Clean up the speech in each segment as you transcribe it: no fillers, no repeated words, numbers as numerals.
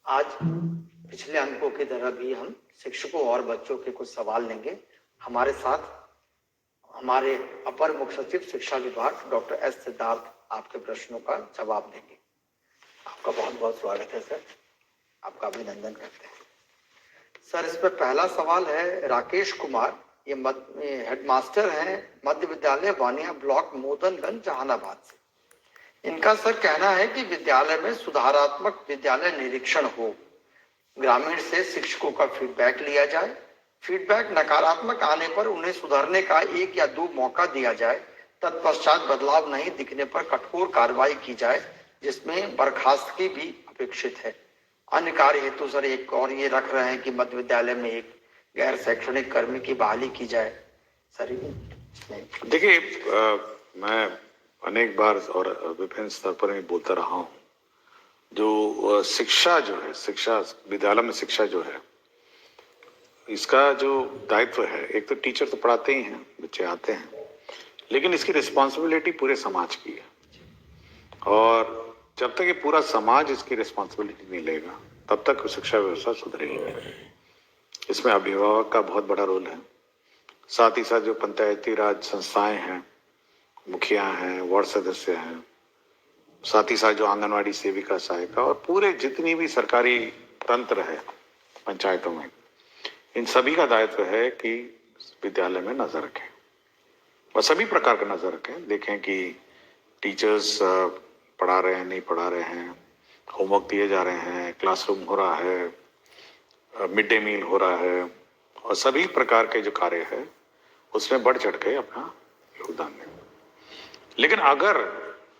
आज पिछले अंकों की तरह भी हम शिक्षकों और बच्चों के कुछ सवाल लेंगे। हमारे साथ हमारे अपर मुख्य सचिव शिक्षा विभाग डॉक्टर एस सिद्धार्थ आपके प्रश्नों का जवाब देंगे। आपका बहुत बहुत स्वागत है सर, आपका अभिनंदन करते हैं। सर, इस पर पहला सवाल है राकेश कुमार, ये हेडमास्टर हैं मध्य विद्यालय वानिया ब्लॉक मोदनगंज जहानाबाद से। इनका सर कहना है कि विद्यालय में सुधारात्मक विद्यालय निरीक्षण हो, ग्रामीण से शिक्षकों का फीडबैक लिया जाए, फीडबैक नकारात्मक आने पर उन्हें सुधारने का 1 या 2 मौका दिया जाए, तत्पश्चात बदलाव नहीं दिखने पर कठोर कार्रवाई की जाए, जिसमें बर्खास्तगी भी अपेक्षित है। अन्य कार्य हेतु सर एक और ये रख रहे हैं कि मध्य विद्यालय में एक गैर शैक्षणिक कर्मी की बहाली की जाए। सर देखिए, मैं अनेक बार और विभिन्न स्तर पर मैं बोलता रहा हूँ, जो शिक्षा जो है, शिक्षा विद्यालय में शिक्षा जो है, इसका जो दायित्व है, एक तो टीचर तो पढ़ाते ही हैं, बच्चे आते हैं, लेकिन इसकी रिस्पॉन्सिबिलिटी पूरे समाज की है। और जब तक ये पूरा समाज इसकी रिस्पॉन्सिबिलिटी नहीं लेगा, तब तक शिक्षा व्यवस्था सुधरेगी नहीं। इसमें अभिभावक का बहुत बड़ा रोल है, साथ ही साथ जो पंचायती राज संस्थाएं हैं, मुखिया हैं, वार्ड सदस्य हैं, साथ ही साथ जो आंगनवाड़ी सेविका सहायिका और पूरे जितनी भी सरकारी तंत्र है पंचायतों में, इन सभी का दायित्व है कि विद्यालय में नजर रखें और सभी प्रकार का नजर रखें। देखें कि टीचर्स पढ़ा रहे हैं, नहीं पढ़ा रहे हैं, होमवर्क दिए जा रहे हैं, क्लासरूम हो रहा है, मिड डे मील हो रहा है, और सभी प्रकार के जो कार्य है उसमें बढ़ चढ़ के अपना योगदान दें। लेकिन अगर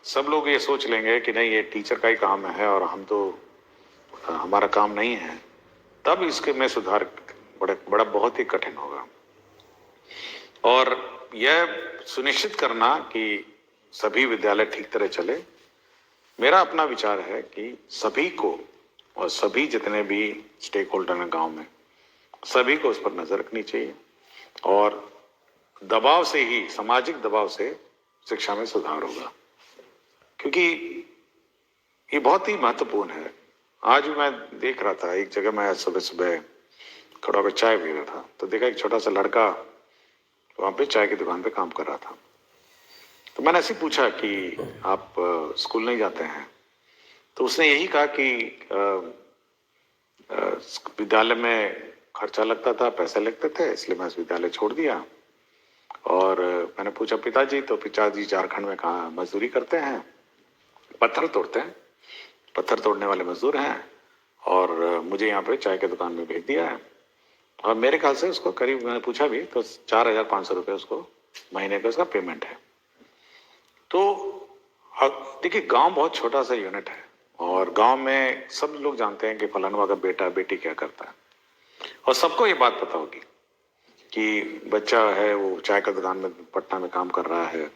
सब लोग ये सोच लेंगे कि नहीं, ये टीचर का ही काम है और हम तो हमारा काम नहीं है, तब इसके में सुधार बड़ा बहुत ही कठिन होगा। और यह सुनिश्चित करना कि सभी विद्यालय ठीक तरह चले, मेरा अपना विचार है कि सभी को और सभी जितने भी स्टेक होल्डर हैं गांव में, सभी को उस पर नजर रखनी चाहिए और दबाव से ही, सामाजिक दबाव से शिक्षा में सुधार होगा, क्योंकि ये बहुत ही महत्वपूर्ण है। आज मैं देख रहा था, एक जगह मैं सुबह सुबह खड़ा होकर चाय पी रहा था, तो देखा एक छोटा सा लड़का वहां पे चाय की दुकान पे काम कर रहा था। तो मैंने ऐसे पूछा कि आप स्कूल नहीं जाते हैं? तो उसने यही कहा कि विद्यालय में खर्चा लगता था, पैसे लगते थे, इसलिए मैं विद्यालय छोड़ दिया। और मैंने पूछा पिताजी, तो पिताजी झारखंड में कहाँ मजदूरी करते हैं, पत्थर तोड़ते हैं, पत्थर तोड़ने वाले मजदूर हैं, और मुझे यहाँ पे चाय की दुकान में भेज दिया है। और मेरे ख्याल से उसको करीब, मैंने पूछा भी तो 4,500 रुपये उसको महीने का उसका पेमेंट है। तो देखिए, गांव बहुत छोटा सा यूनिट है और गांव में सब लोग जानते हैं कि फलाना का बेटा बेटी क्या करता है, और सबको ये बात पता होगी कि बच्चा है वो चाय का दुकान में पटना में काम कर रहा है।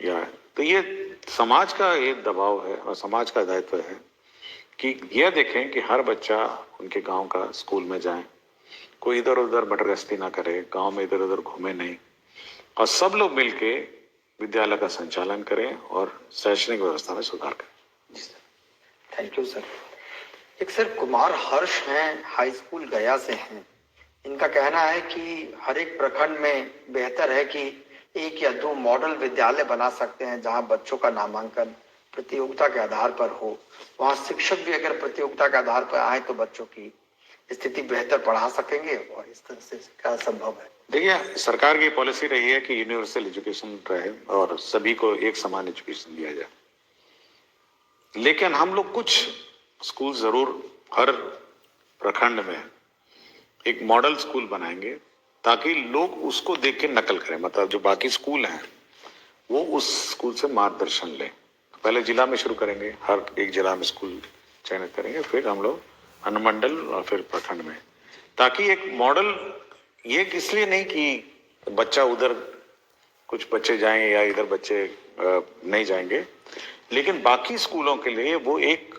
या तो ये समाज का ये दबाव है और समाज का दायित्व है कि यह देखें कि हर बच्चा उनके गांव का स्कूल में जाए, कोई इधर उधर भटकगस्ती ना करे, गांव में इधर उधर घूमे नहीं, और सब लोग मिलके विद्यालय का संचालन करें और शैक्षणिक व्यवस्था में सुधार करें। जी सर, थैंक यू सर। एक सर कुमार हर्ष हैं, हाई स्कूल गया से हैं। इनका कहना है कि हर एक प्रखंड में बेहतर है कि 1 या 2 मॉडल विद्यालय बना सकते हैं जहां बच्चों का नामांकन प्रतियोगिता के आधार पर हो। वहां शिक्षक भी अगर प्रतियोगिता के आधार पर आए तो बच्चों की स्थिति बेहतर पढ़ा सकेंगे, और इस तरह से क्या संभव है? देखिए, सरकार की पॉलिसी रही है कि यूनिवर्सल एजुकेशन रहे और सभी को एक समान एजुकेशन दिया जाए, लेकिन हम लोग कुछ स्कूल जरूर हर प्रखंड में एक मॉडल स्कूल बनाएंगे ताकि लोग उसको देख के नकल करें। मतलब जो बाकी स्कूल हैं वो उस स्कूल से मार्गदर्शन लें। पहले जिला में शुरू करेंगे, हर एक जिला में स्कूल चयनित करेंगे, फिर हम लोग अनुमंडल और फिर प्रखंड में, ताकि एक मॉडल, ये इसलिए नहीं कि बच्चा उधर कुछ बच्चे जाएंगे या इधर बच्चे नहीं जाएंगे, लेकिन बाकी स्कूलों के लिए वो एक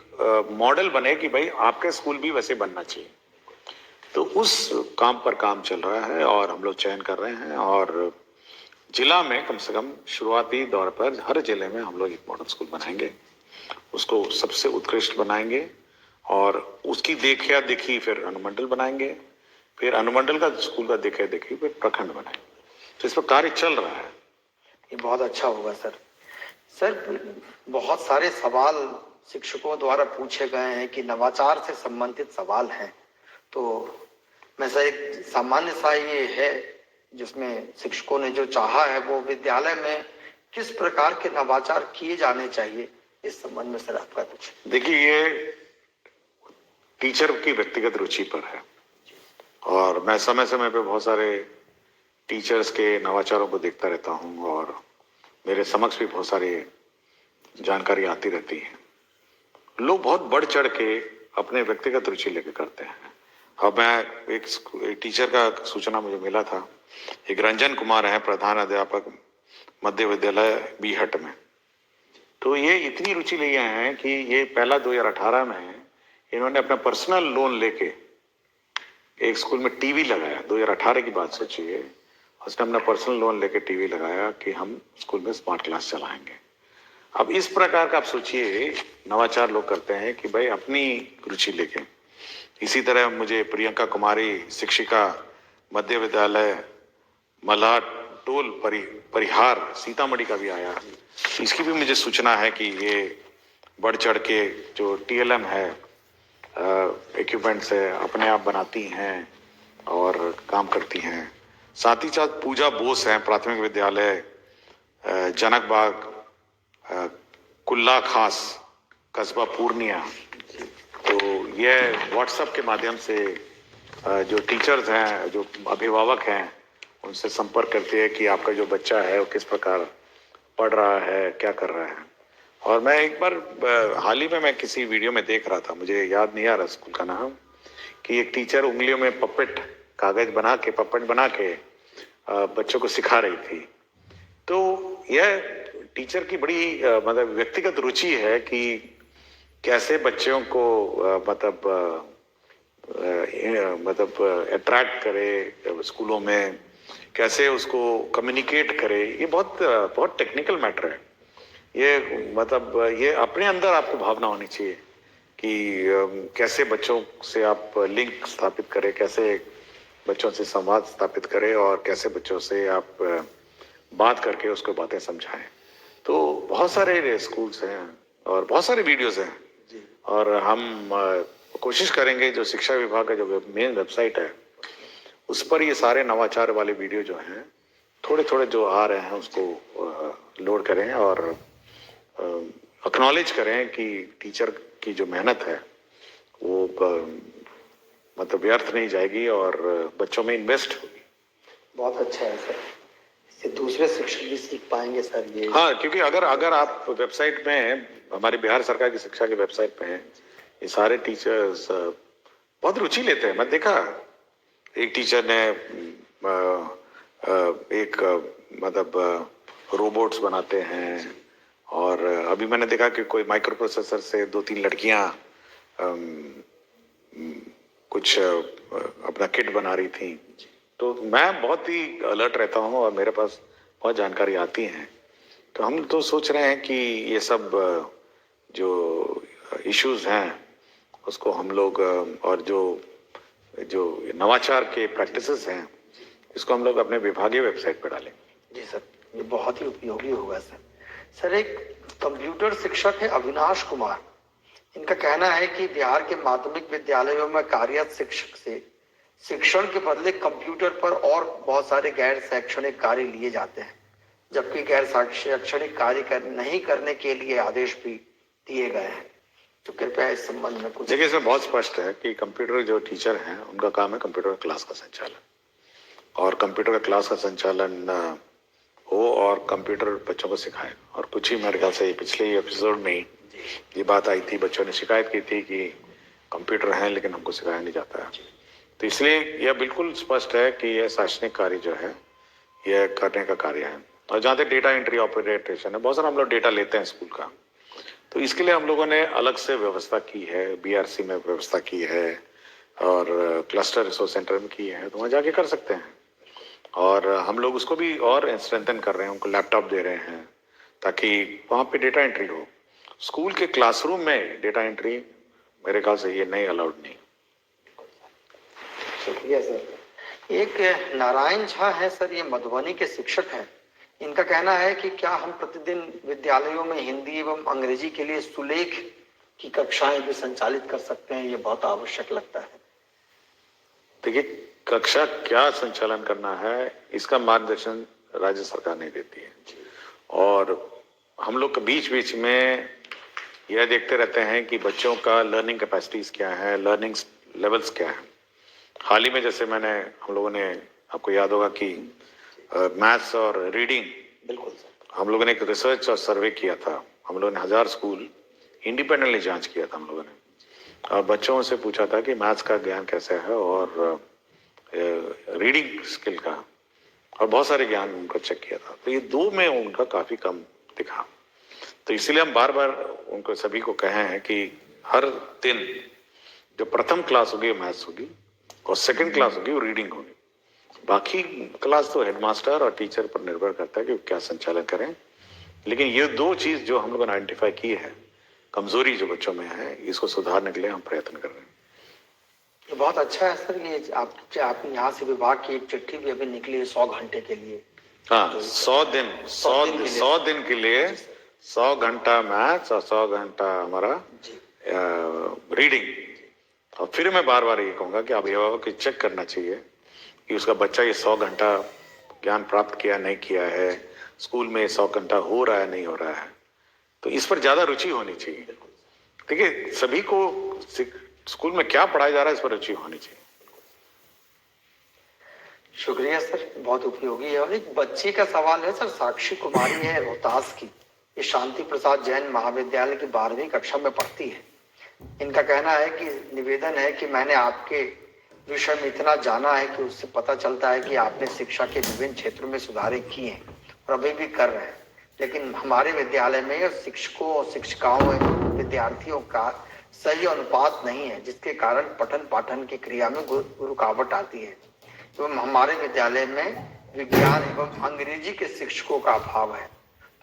मॉडल बने कि भाई आपके स्कूल भी वैसे बनना चाहिए। तो उस काम पर काम चल रहा है और हम लोग चयन कर रहे हैं, और जिला में कम से कम शुरुआती दौर पर हर जिले में हम लोग एक मॉडल स्कूल बनाएंगे, उसको सबसे उत्कृष्ट बनाएंगे और उसकी देखा देखी फिर अनुमंडल बनाएंगे, फिर अनुमंडल का स्कूल का देखा देखी फिर प्रखंड बनाएंगे। तो इस पर कार्य चल रहा है। ये बहुत अच्छा होगा सर। सर, बहुत सारे सवाल शिक्षकों द्वारा पूछे गए हैं कि नवाचार से संबंधित सवाल हैं, तो मैं सर एक सामान्य सा ये है जिसमें शिक्षकों ने जो चाहा है वो विद्यालय में किस प्रकार के नवाचार किए जाने चाहिए, इस संबंध में सर आपका कुछ। देखिए, ये टीचर की व्यक्तिगत रुचि पर है और मैं समय समय पे बहुत सारे टीचर्स के नवाचारों को देखता रहता हूँ और मेरे समक्ष भी बहुत सारी जानकारी आती रहती है। लोग बहुत बढ़ चढ़ के अपने व्यक्तिगत रुचि लेके करते हैं। अब मैं एक टीचर का सूचना मुझे मिला था, एक रंजन कुमार है, प्रधान अध्यापक मध्य विद्यालय बीहट में। तो ये इतनी रुचि लिए हैं कि ये पहला 2018 में इन्होंने अपना पर्सनल लोन लेके एक स्कूल में टीवी लगाया। 2018 की बात सोचिए, उसने अपना पर्सनल लोन लेके टीवी लगाया कि हम स्कूल में स्मार्ट क्लास चलाएंगे। अब इस प्रकार का आप सोचिए नवाचार लोग करते हैं कि भाई अपनी रुचि लेके। इसी तरह मुझे प्रियंका कुमारी, शिक्षिका, मध्य विद्यालय मल्हा टोल परिहार सीतामढ़ी का भी आया। इसकी भी मुझे सूचना है कि ये बढ़ चढ़ के जो TLM है, इक्विपमेंट्स है, अपने आप बनाती हैं और काम करती हैं। साथ ही साथ पूजा बोस हैं, प्राथमिक विद्यालय जनक बाग कुल्ला खास कस्बा पूर्णिया। तो ये व्हाट्सएप के माध्यम से जो टीचर्स हैं, जो अभिभावक हैं, उनसे संपर्क करती है कि आपका जो बच्चा है वो किस प्रकार पढ़ रहा है, क्या कर रहा है। और मैं एक बार हाल ही में मैं किसी वीडियो में देख रहा था, मुझे याद नहीं आ रहा स्कूल का नाम, कि एक टीचर उंगलियों में कागज बना के पपेट बना के बच्चों को सिखा रही थी। तो यह टीचर की बड़ी मतलब व्यक्तिगत रुचि है कि कैसे बच्चों को मतलब अट्रैक्ट करे स्कूलों में, कैसे उसको कम्युनिकेट करे। ये बहुत टेक्निकल मैटर है। ये मतलब ये अपने अंदर आपको भावना होनी चाहिए कि कैसे बच्चों से आप लिंक स्थापित करें, कैसे बच्चों से संवाद स्थापित करें और कैसे बच्चों से आप बात करके उसको बातें समझाएं। तो बहुत सारे स्कूल्स हैं और बहुत सारे वीडियोस हैं और हम कोशिश करेंगे जो शिक्षा विभाग का जो मेन वेबसाइट है उस पर ये सारे नवाचार वाले वीडियो जो हैं थोड़े थोड़े जो आ रहे हैं उसको लोड करें और एक्नॉलेज करें कि टीचर की जो मेहनत है वो मतलब व्यर्थ नहीं जाएगी और बच्चों में इन्वेस्ट होगी। बहुत अच्छा है सर, इससे दूसरे शिक्षक भी सीख पाएंगे सर ये। हाँ, क्योंकि अगर आप वेबसाइट में हमारी बिहार सरकार की शिक्षा की वेबसाइट पे ये सारे टीचर्स बहुत रुचि लेते हैं। मैं देखा एक टीचर ने एक मतलब रोबोट्स बनाते हैं और अभी मैंने देखा कि कोई माइक्रो प्रोसेसर से 2-3 लड़कियां कुछ अपना किट बना रही थी। तो मैं बहुत ही अलर्ट रहता हूँ और मेरे पास बहुत जानकारी आती है। तो हम तो सोच रहे हैं कि ये सब जो इश्यूज हैं उसको हम लोग और जो नवाचार के प्रैक्टिसेस हैं इसको हम लोग अपने विभागीय वेबसाइट पर डालें। जी सर, ये बहुत ही उपयोगी होगा सर। सर, एक कंप्यूटर शिक्षक है अविनाश कुमार, इनका कहना है कि बिहार के माध्यमिक विद्यालयों में कार्यरत शिक्षक से शिक्षण के बदले कंप्यूटर पर और बहुत सारे गैर शैक्षणिक कार्य लिए जाते हैं, जबकि गैर शैक्षणिक कार्य नहीं करने के लिए आदेश भी दिए गए हैं। तो कृपया इस संबंध में कुछ। देखिए, इसमें बहुत स्पष्ट है कि कंप्यूटर जो टीचर हैं उनका काम है कंप्यूटर क्लास का संचालन और कंप्यूटर क्लास का संचालन हो और कंप्यूटर बच्चों को सिखाए। और कुछ ही मेरे ख्याल से पिछले एपिसोड में ये बात आई थी, बच्चों ने शिकायत की थी कि कंप्यूटर हैं लेकिन हमको सिखाया नहीं जाता है। तो इसलिए यह बिल्कुल स्पष्ट है कि यह शैक्षणिक कार्य जो है यह करने का कार्य है। और जहाँ तक डेटा एंट्री ऑपरेशन है, बहुत सारा हम लोग डेटा लेते हैं स्कूल का, तो इसके लिए हम लोगों ने अलग से व्यवस्था की है, BRC में व्यवस्था की है और क्लस्टर रिसोर्स सेंटर में की है, तो वहाँ जाके कर सकते हैं। और हम लोग उसको भी और स्ट्रेंथन कर रहे हैं, उनको लैपटॉप दे रहे हैं ताकि वहाँ पे डेटा एंट्री हो। स्कूल के क्लासरूम में डेटा एंट्री मेरे ख्याल से ये नहीं अलाउड नहीं। शुक्रिया सर। एक नारायण झा है सर, ये मधुबनी के शिक्षक हैं। इनका कहना है कि क्या हम प्रतिदिन विद्यालयों में हिंदी एवं अंग्रेजी के लिए सुलेख की कक्षाएं भी संचालित कर सकते हैं, ये बहुत आवश्यक लगता है। देखिए, कक्षा क्या संचालन करना है इसका मार्गदर्शन राज्य सरकार नहीं देती है, और हम लोग के बीच बीच में यह देखते रहते हैं कि बच्चों का लर्निंग कैपेसिटीज क्या है, लर्निंग लेवल्स क्या है। हाल ही में जैसे हम लोगों ने, आपको याद होगा कि मैथ्स और रीडिंग, बिल्कुल सर, हम लोगों ने एक रिसर्च और सर्वे किया था। हम लोगों ने 1000 स्कूल इंडिपेंडेंटली जांच किया था हम लोगों ने, और बच्चों से पूछा था कि मैथ्स का ज्ञान कैसे है और रीडिंग स्किल का, और बहुत सारे ज्ञान उनका चेक किया था। तो ये दो में उनका काफी कम दिखा। तो इसलिए हम बार बार उनको सभी को कहे हैं कि हर दिन जो प्रथम क्लास होगी मैथ्स होगी और सेकंड क्लास होगी वो रीडिंग होगी। बाकी क्लास तो हेडमास्टर और टीचर पर निर्भर करता है कि क्या संचालन करें, लेकिन ये दो चीज जो हम लोगों ने आइडेंटिफाई की है, कमजोरी जो बच्चों में है, इसको सुधारने के लिए हम प्रयत्न कर रहे हैं। ये बहुत अच्छा है सर। ये आप यहाँ से विभाग की एक चिट्ठी भी अभी निकली है 100 घंटे के लिए। हाँ, 100 दिन के लिए 100 घंटा मैथ्स और 100 घंटा हमारा रीडिंग। और फिर मैं बार बार ये कहूंगा कि अभिभावक को चेक करना चाहिए कि उसका बच्चा ये 100 घंटा ज्ञान प्राप्त किया नहीं किया है, स्कूल में 100 घंटा हो रहा है नहीं हो रहा है। तो इस पर ज्यादा रुचि होनी चाहिए। देखिए, सभी को स्कूल में क्या पढ़ाया जा रहा है इस पर रुचि होनी चाहिए। शुक्रिया सर, बहुत उपयोगी है। और एक बच्ची का सवाल है सर, साक्षी कुमारी है रोहतास की, ये शांति प्रसाद जैन महाविद्यालय की 12वीं कक्षा में पढ़ती है। इनका कहना है कि निवेदन है कि मैंने आपके विषय में इतना जाना है कि उससे पता चलता है कि आपने शिक्षा के विभिन्न क्षेत्रों में सुधार किए हैं और अभी भी कर रहे हैं, लेकिन हमारे विद्यालय में शिक्षकों और शिक्षिकाओं एवं विद्यार्थियों का सही अनुपात नहीं है, जिसके कारण पठन पाठन की क्रिया में रुकावट आती है। तो हमारे विद्यालय में विज्ञान एवं अंग्रेजी के शिक्षकों का अभाव है।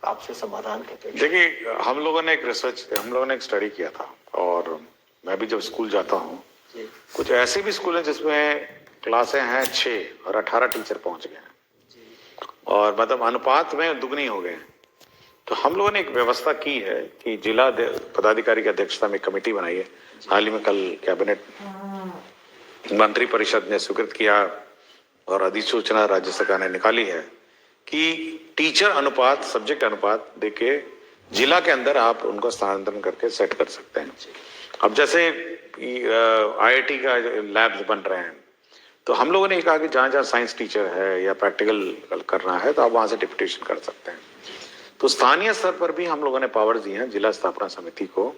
तो आपसे समाधान कहते हैं। देखिए, हम लोगों ने एक स्टडी किया था, और मैं भी जब स्कूल जाता हूँ, कुछ ऐसे भी स्कूल हैं जिसमें क्लासें हैं 6 और 18 टीचर पहुंच गए हैं, और मतलब अनुपात में दुगनी हो गए हैं। तो हम लोगों ने एक व्यवस्था की है कि जिला पदाधिकारी की अध्यक्षता में कमेटी बनाई है। हाल ही में कल कैबिनेट मंत्री परिषद ने स्वीकृत किया और अधिसूचना राज्य सरकार ने निकाली है कि टीचर अनुपात, सब्जेक्ट अनुपात देके जिला के अंदर आप उनको स्थानांतरण करके सेट कर सकते हैं। अब जैसे IIT का लैब्स बन रहे हैं, तो हम लोगों ने कहा कि जहाँ जहाँ साइंस टीचर है या प्रैक्टिकल करना है तो आप वहां से डिप्यूटेशन कर सकते हैं। तो स्थानीय स्तर पर भी हम लोगों ने पावर दी है जिला स्थापना समिति को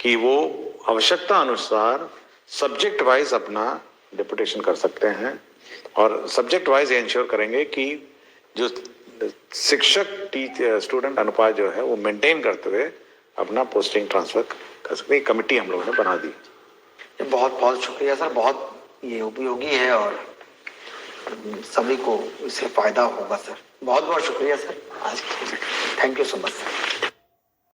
कि वो आवश्यकता अनुसार सब्जेक्ट वाइज अपना डिप्यूटेशन कर सकते हैं, और सब्जेक्ट वाइज इंश्योर करेंगे कि जो शिक्षक स्टूडेंट अनुपात जो है वो मेंटेन करते हुए अपना पोस्टिंग ट्रांसफर कर सकते हैं। कमेटी हम लोगों ने बना दी। बहुत बहुत शुक्रिया सर, बहुत ये उपयोगी है और सभी को इससे फायदा होगा सर। बहुत बहुत शुक्रिया सर आज। Thank you so much.